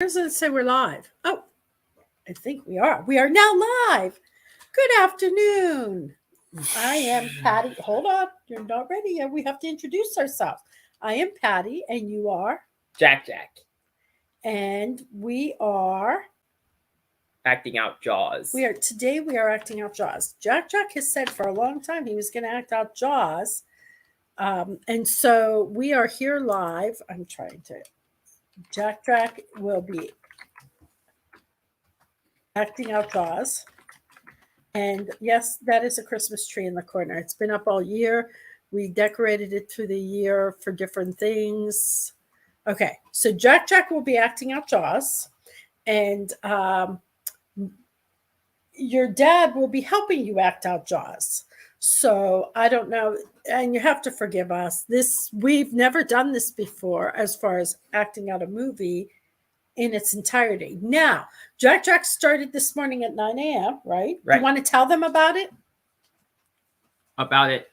Does it say we're live? Oh, I think we are. We are now live. Good afternoon. I am Patty. Hold on. You're not ready yet. We have to introduce ourselves. I am Patty, and you are? Jack. And we are Acting out Jaws. Today we are acting out Jaws. Jack has said for a long time he was going to act out Jaws. And so we are here live. I'm trying to. Jack will be acting out Jaws. And yes, that is a Christmas tree in the corner. It's been up all year. We decorated it through the year for different things. Okay, so Jack will be acting out Jaws. And your dad will be helping you act out Jaws. So I don't know. And you have to forgive us. We've never done this before as far as acting out a movie in its entirety. Now, Jack started this morning at 9 a.m., right? Right. You want to tell them about it? About it,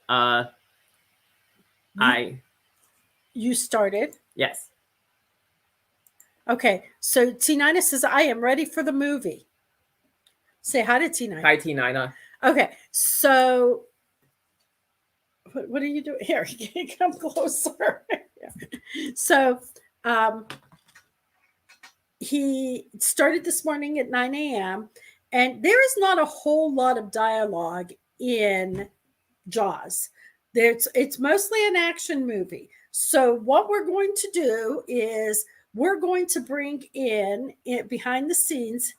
You started? Yes. Okay, so T9 says, I am ready for the movie. Say hi to T9. Hi, T9. Okay, so what are you doing? Here, come closer. So, he started this morning at 9 a.m. and there is not a whole lot of dialogue in Jaws. It's mostly an action movie. So what we're going to do is we're going to bring in behind the scenes,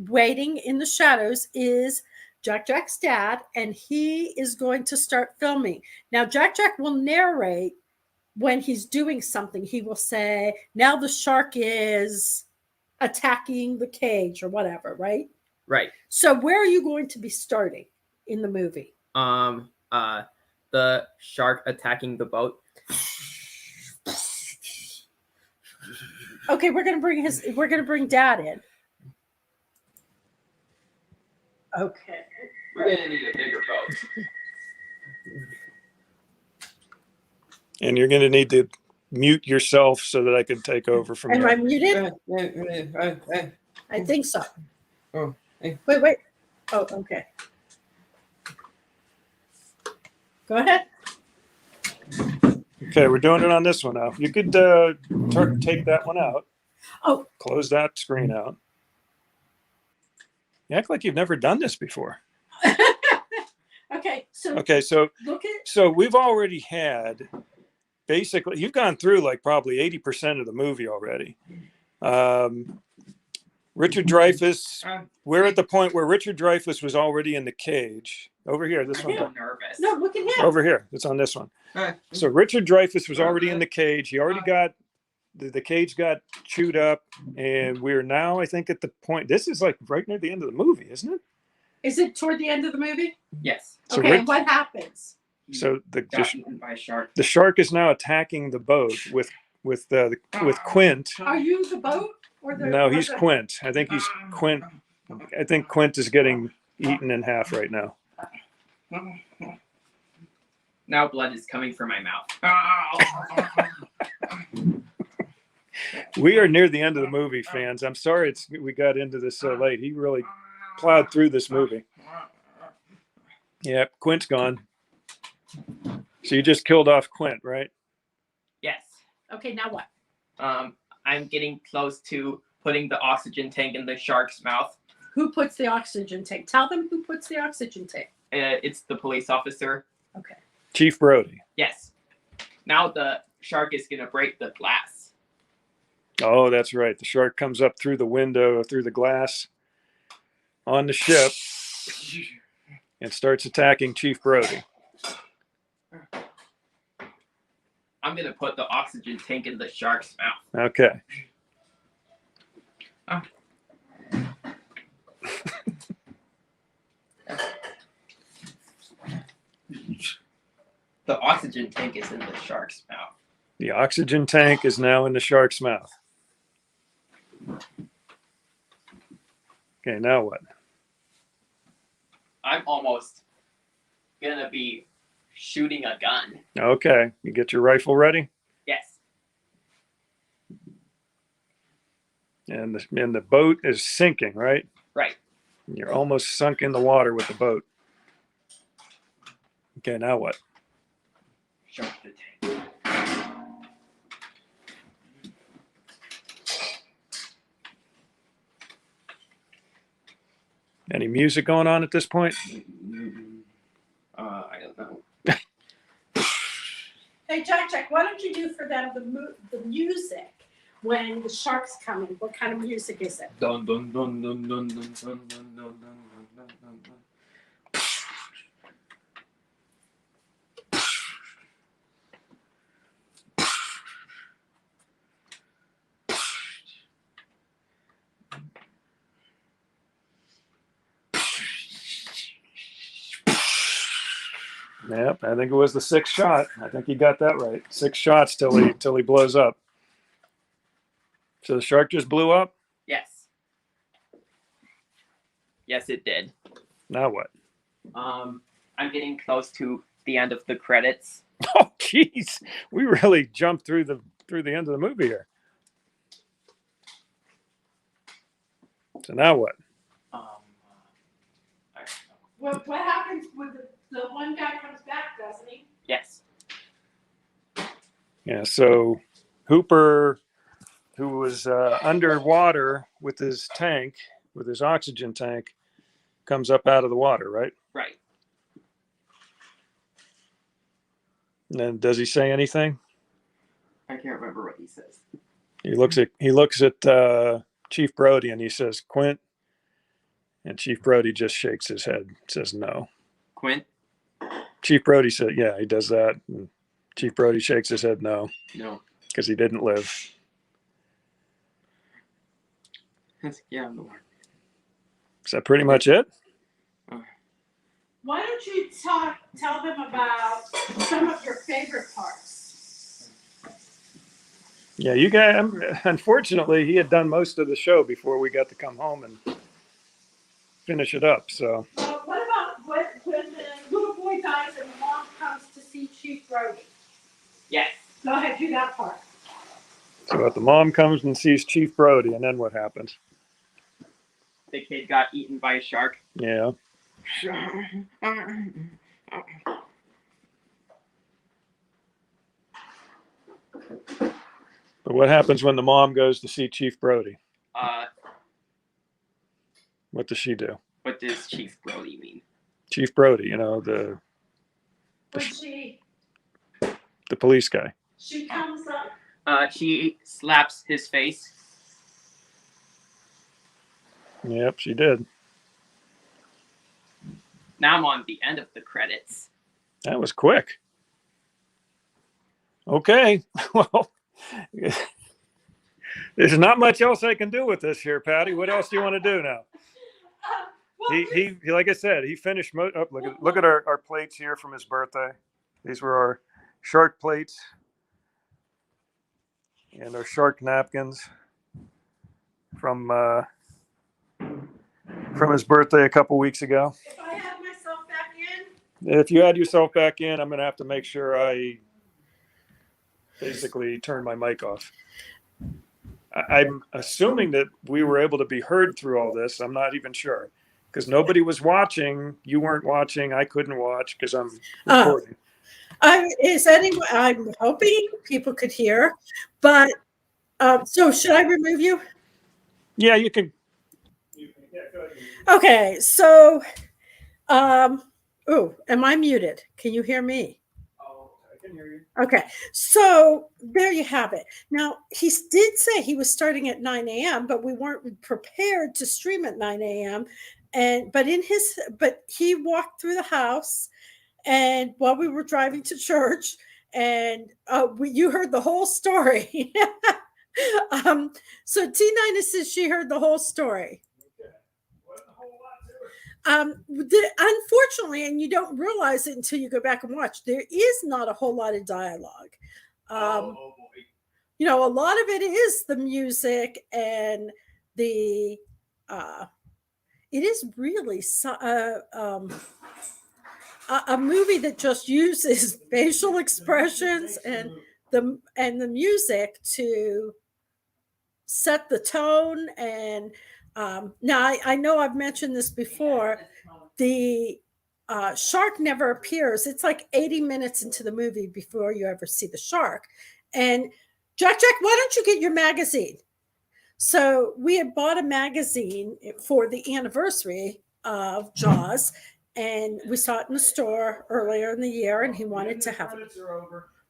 waiting in the shadows, is Jack's dad, and he is going to start filming. Now, Jack will narrate when he's doing something. He will say, now the shark is attacking the cage or whatever, right? Right. So where are you going to be starting in the movie? The shark attacking the boat. Okay, we're gonna bring Dad in. Okay. We're gonna need a bigger boat. And you're going to need to mute yourself so that I can take over from Am here. I muted? I think so. Oh. Wait. Oh, okay. Go ahead. Okay, we're doing it on this one now. You could take that one out. Oh. Close that screen out. You act like you've never done this before. Okay, so look at. So we've already had, basically, you've gone through like probably 80% of the movie already. Richard Dreyfuss, we're at the point where Richard Dreyfuss was already in the cage. Over here, this one. I'm nervous. No, look at him. Over here, it's on this one. So Richard Dreyfuss was already in the cage. He already got, the cage got chewed up, and we're now, I think, at the point, this is like right near the end of the movie, isn't it? Is it toward the end of the movie? Yes. So okay, what happens? So Got eaten by a shark. the shark is now attacking the boat with Quint. Are you the boat? No, he's Quint. I think he's Quint. I think Quint is getting eaten in half right now. Now blood is coming from my mouth. We are near the end of the movie, fans. I'm sorry we got into this so late. He really plowed through this movie. Yep, Quint's gone. So you just killed off Quint, right? Yes. Okay, now what? I'm getting close to putting the oxygen tank in the shark's mouth. Who puts the oxygen tank? Tell them who puts the oxygen tank. It's the police officer. Okay. Chief Brody. Yes. Now the shark is gonna break the glass. Oh, that's right. The shark comes up through the window, through the glass on the ship and starts attacking Chief Brody. I'm gonna put the oxygen tank in the shark's mouth. Okay. The oxygen tank is in the shark's mouth. The oxygen tank is now in the shark's mouth. Okay, now what? I'm almost gonna be shooting a gun. Okay, you get your rifle ready? Yes. And the boat is sinking, right? Right. You're almost sunk in the water with the boat. Okay, now what? Shark the tank. Any music going on at this point? I don't know. Hey, Jack, why don't you do for them the music when the shark's coming? What kind of music is it? Dun dun dun dun dun dun dun dun dun dun dun dun dun. Yep, I think it was the sixth shot. I think he got that right. 6 shots till he blows up. So the shark just blew up? Yes. Yes, it did. Now what? I'm getting close to the end of the credits. Oh, jeez, we really jumped through the end of the movie here. So now what? I don't know. What happens when the one guy comes back, doesn't he? Yes. Yeah. So Hooper, who was underwater with his tank, with his oxygen tank, comes up out of the water, right? Right. And then does he say anything? I can't remember what he says. He looks at Chief Brody and he says, "Quint," and Chief Brody just shakes his head, says no. Quint? Chief Brody said, "Yeah," he does that, and Chief Brody shakes his head no, No. because he didn't live. Yeah, I'm the one. Is that pretty much it? Why don't you tell them about some of your favorite parts? Yeah, you guys. Unfortunately, he had done most of the show before we got to come home and finish it up. So. What about when the little boy dies and the mom comes to see Chief Brody? Yes. Go ahead, do that part. So if the mom comes and sees Chief Brody, and then what happens? The kid got eaten by a shark. Yeah. But what happens when the mom goes to see Chief Brody? What does she do? What does Chief Brody mean? Chief Brody, the police guy. She comes up. She slaps his face. Yep, she did. Now I'm on the end of the credits. That was quick. Okay. Well, there's not much else I can do with this here, Patty. What else do you want to do now? He like I said, he finished. Look at our plates here from his birthday. These were our shark plates and our shark napkins from his birthday a couple weeks ago. If I have myself back in. If you add yourself back in, I'm going to have to make sure I basically turn my mic off. I'm assuming that we were able to be heard through all this. I'm not even sure because nobody was watching. You weren't watching. I couldn't watch because I'm recording. I'm hoping people could hear, but so should I remove you? Yeah, you can. Yeah, go ahead. Okay, so, am I muted? Can you hear me? Oh, I can hear you. Okay, so there you have it. Now, he did say he was starting at 9 a.m., but we weren't prepared to stream at 9 a.m. But he walked through the house, and while we were driving to church, and you heard the whole story. So T9 says she heard the whole story. Unfortunately, and you don't realize it until you go back and watch, there is not a whole lot of dialogue. A lot of it is the music and the it is really a movie that just uses facial expressions and the music to set the tone. And now I know I've mentioned this before. The shark never appears. It's like 80 minutes into the movie before you ever see the shark. And Jack, why don't you get your magazine? So we had bought a magazine for the anniversary of Jaws, and we saw it in the store earlier in the year, and he wanted to have it.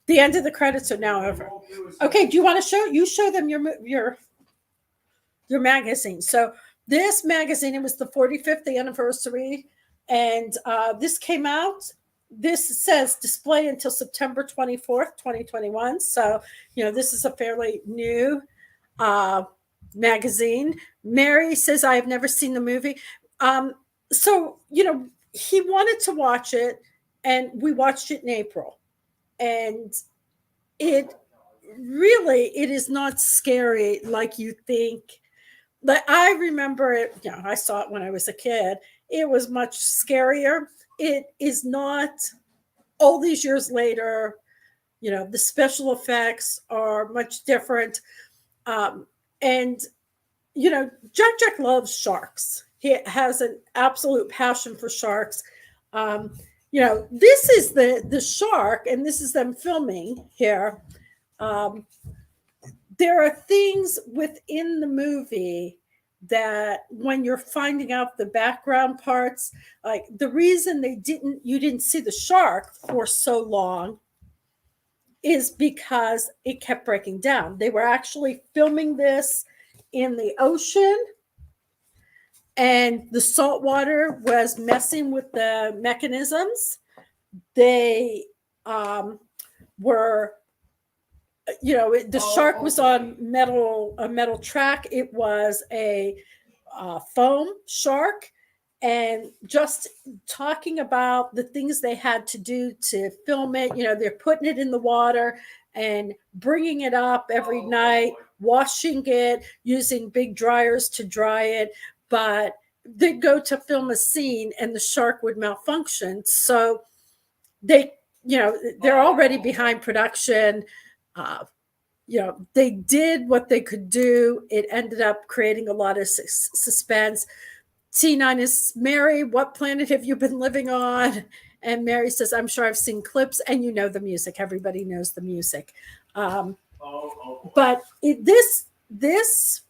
The end of the credits are now over. Okay, do you want to show them your magazine? So this magazine, it was the 45th anniversary, and this came out. This says display until September 24th, 2021. So, this is a fairly new magazine. Mary says, I have never seen the movie. So, he wanted to watch it, and we watched it in April. And it is not scary like you think. But I remember it, I saw it when I was a kid. It was much scarier. It is not, all these years later, the special effects are much different. And Jack loves sharks. He has an absolute passion for sharks. This is the shark, and this is them filming here. There are things within the movie that when you're finding out the background parts, like the reason you didn't see the shark for so long is because it kept breaking down. They were actually filming this in the ocean, and the salt water was messing with the mechanisms. They were, the shark was on a metal track. It was a foam shark. And just talking about the things they had to do to film it, they're putting it in the water and bringing it up every night, washing it, using big dryers to dry it. But they'd go to film a scene and the shark would malfunction. So they're already behind production. They did what they could do. It ended up creating a lot of suspense. T9 is, Mary, what planet have you been living on? And Mary says, I'm sure I've seen clips, and the music. Everybody knows the music. But this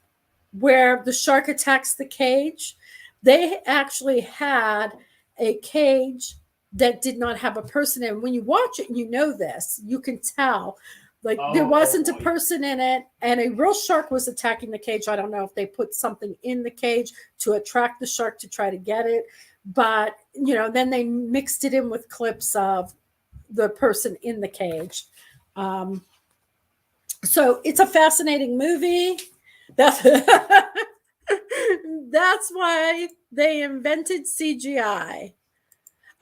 where the shark attacks the cage, they actually had a cage that did not have a person in. When you watch it and this, you can tell. Like there wasn't a person in it, and a real shark was attacking the cage. I don't know if they put something in the cage to attract the shark to try to get it, but then they mixed it in with clips of the person in the cage. So it's a fascinating movie. That's why they invented CGI.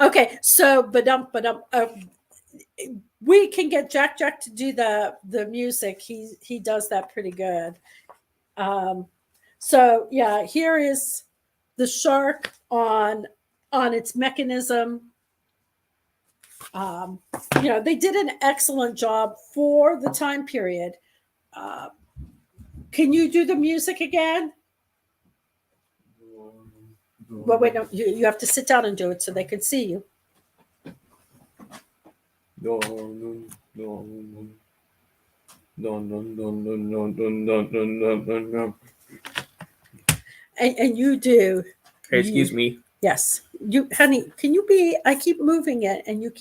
Okay, so we can get Jack to do the music. He does that pretty good. So yeah, here is the shark on its mechanism. They did an excellent job for the time period. Can you do the music again? Well, wait, no, you have to sit down and do it so they can see you. And you do. Hey, excuse me. Yes. Honey, can you I keep moving it and you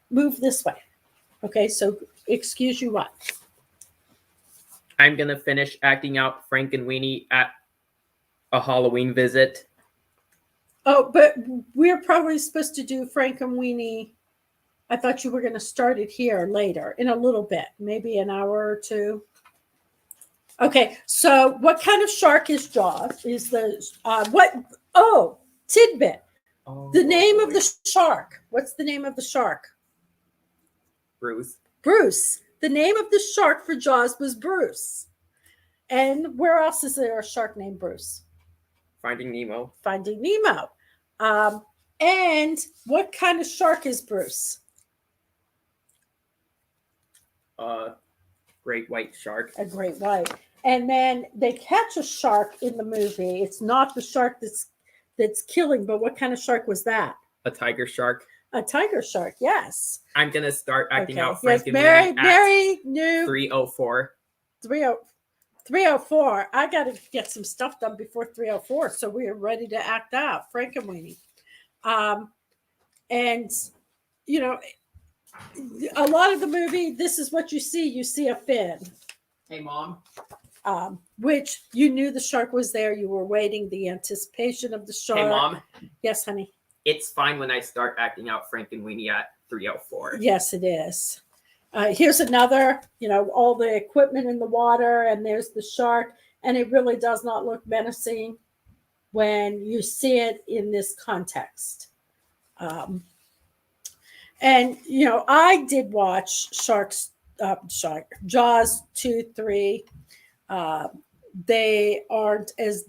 move this way. Okay, so excuse you what? I'm going to finish acting out Frank and Weenie at a Halloween visit. Oh, but we're probably supposed to do Frank and Weenie. I thought you were going to start it here later in a little bit, maybe an hour or two. Okay, so what kind of shark is Jaws? Is the tidbit. The name of the shark. What's the name of the shark? Bruce. Bruce. The name of the shark for Jaws was Bruce. And where else is there a shark named Bruce? Finding Nemo. Finding Nemo. And what kind of shark is Bruce? Great white shark. A great white. And then they catch a shark in the movie. It's not the shark that's killing, but what kind of shark was that? A tiger shark. A tiger shark, yes. I'm gonna start acting out Yes, Frankenweenie Mary at knew 3:04. 304. I got to get some stuff done before 304, so we are ready to act out Frankenweenie. And you know, a lot of the movie, this is what you see. You see a fin. Hey, Mom. Which you knew the shark was there. You were waiting the anticipation of the shark. Hey, Mom. Yes, honey. It's fine when I start acting out Frankenweenie at 3:04. Yes, it is. Here's another, all the equipment in the water, and there's the shark, and it really does not look menacing when you see it in this context. And I did watch Jaws 2, 3. They aren't as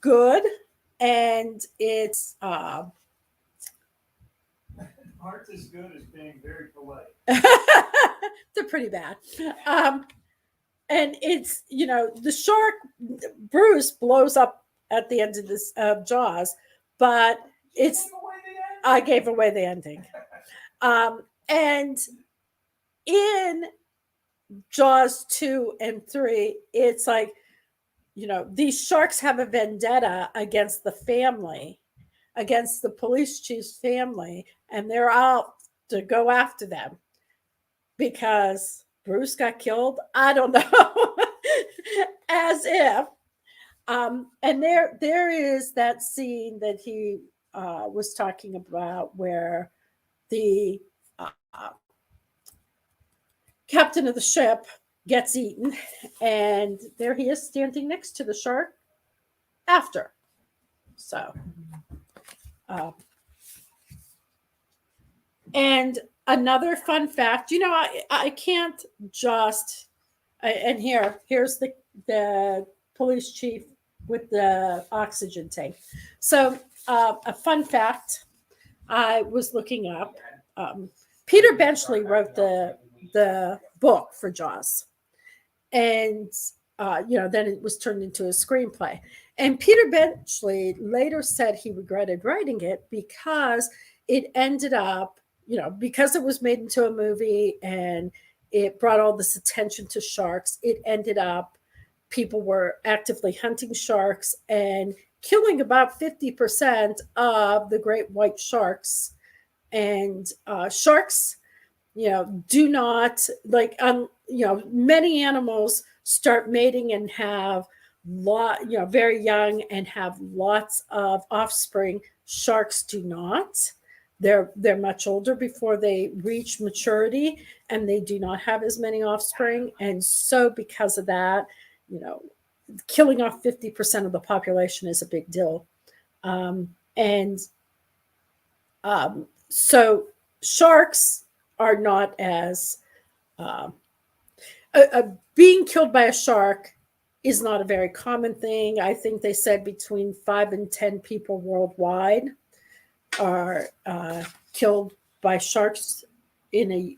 good, and it's Aren't as good as being very polite. they're pretty bad. And it's the shark, Bruce blows up at the end of this Jaws, but I gave away the ending. And in Jaws 2 and 3, it's like, these sharks have a vendetta against the family, against the police chief's family, and they're out to go after them because Bruce got killed. I don't know. As if. And there is that scene that he was talking about where the captain of the ship gets eaten, and there he is standing next to the shark after. So, and another fun fact, I can't just, and here's the police chief with the oxygen tank. So, a fun fact I was looking up, Peter Benchley wrote the book for Jaws, and then it was turned into a screenplay. And Peter Benchley later said he regretted writing it because it ended up, because it was made into a movie and it brought all this attention to sharks, it ended up people were actively hunting sharks and killing about 50% of the great white sharks. And sharks, do not many animals start mating and have very young and have lots of offspring. Sharks do not. They're much older before they reach maturity, and they do not have as many offspring. And so because of that, killing off 50% of the population is a big deal. So sharks are not as being killed by a shark is not a very common thing. I think they said between 5 and 10 people worldwide are killed by sharks in a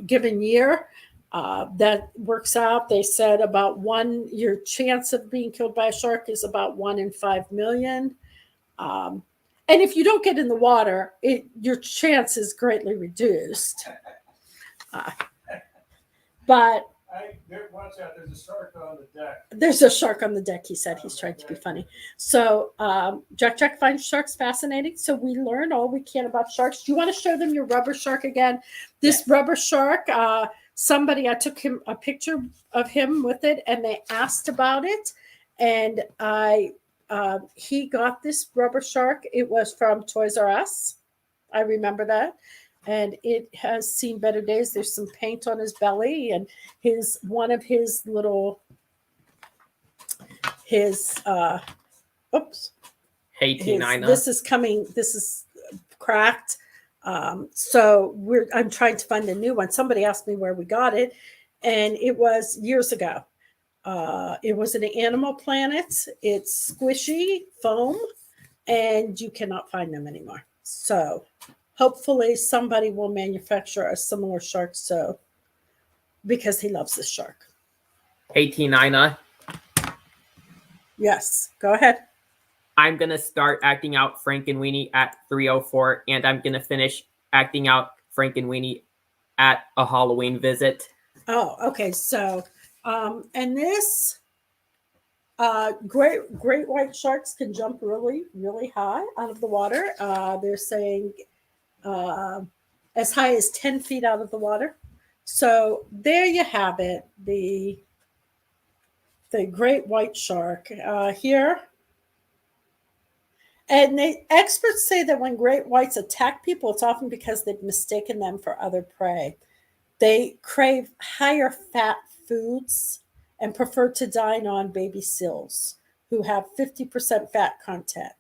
given year. That works out. They said your chance of being killed by a shark is about 1 in 5 million. And if you don't get in the water, your chance is greatly reduced. But watch out, there's a shark on the deck. There's a shark on the deck, he said. He's trying to be funny. So Jack finds sharks fascinating. So we learn all we can about sharks. Do you want to show them your rubber shark again? This rubber shark, I took him a picture of him with it, and they asked about it. And he got this rubber shark. It was from Toys R Us. I remember that. And it has seen better days. There's some paint on his belly, and one of his Hey, T9. This is cracked. So I'm trying to find a new one. Somebody asked me where we got it, and it was years ago. It was an Animal Planet. It's squishy foam, and you cannot find them anymore. So hopefully somebody will manufacture a similar shark because he loves this shark. Hey, Tina, Yes, go ahead. I'm going to start acting out Frank and Weenie at 3:04, and I'm going to finish acting out Frank and Weenie at a Halloween visit. Oh, okay. So, and this great white sharks can jump really, really high out of the water. They're saying as high as 10 feet out of the water. So there you have it. The great white shark here. And experts say that when great whites attack people, it's often because they've mistaken them for other prey. They crave higher fat foods and prefer to dine on baby seals who have 50% fat content.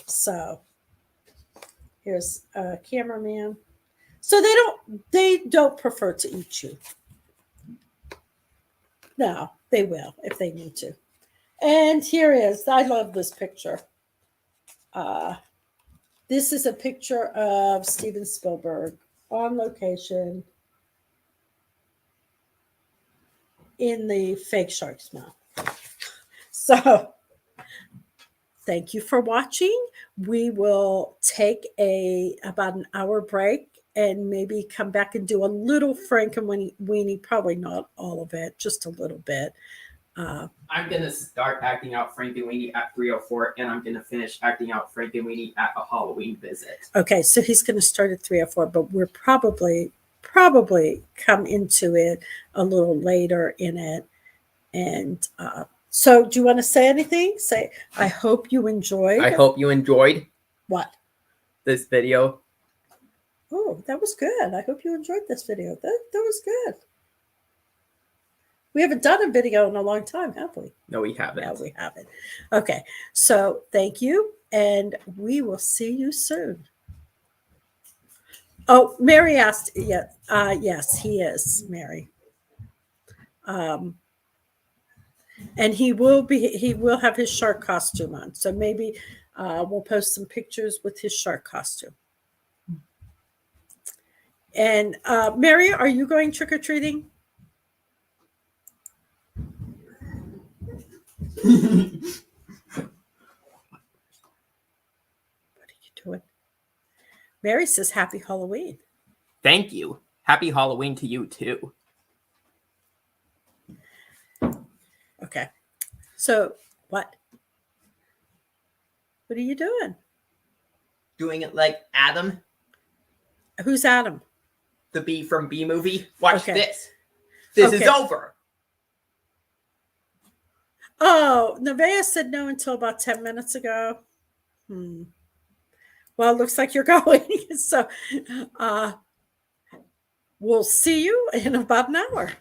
So here's a cameraman. So they don't prefer to eat you. No, they will if they need to. And here is, I love this picture. This is a picture of Steven Spielberg on location in the fake shark's mouth. So thank you for watching. We will take about an hour break and maybe come back and do a little Frank and Weenie, probably not all of it, just a little bit. I'm going to start acting out Frank and Weenie at 3:04, and I'm going to finish acting out Frank and Weenie at a Halloween visit. Okay, so he's going to start at 3:04, but we're probably come into it a little later in it. And so do you want to say anything? Say, I hope you enjoyed. I hope you enjoyed What? this video. Oh, that was good. I hope you enjoyed this video. That was good. We haven't done a video in a long time, have we? No, we haven't. No, we haven't. Okay, so thank you, and we will see you soon. Oh, Mary asked, yeah, yes, he is, Mary. And he will have his shark costume on. So maybe we'll post some pictures with his shark costume. And Mary, are you going trick-or-treating? What are you doing? Mary says happy Halloween. Thank you. Happy Halloween to you, too. Okay. So what? What are you doing? Doing it like Adam, Who's Adam? the bee from Bee Movie. Watch Okay. this. This is Okay. over. Oh, Nevaeh said no until about 10 minutes ago. Well, it looks like you're going. So we'll see you in about an hour.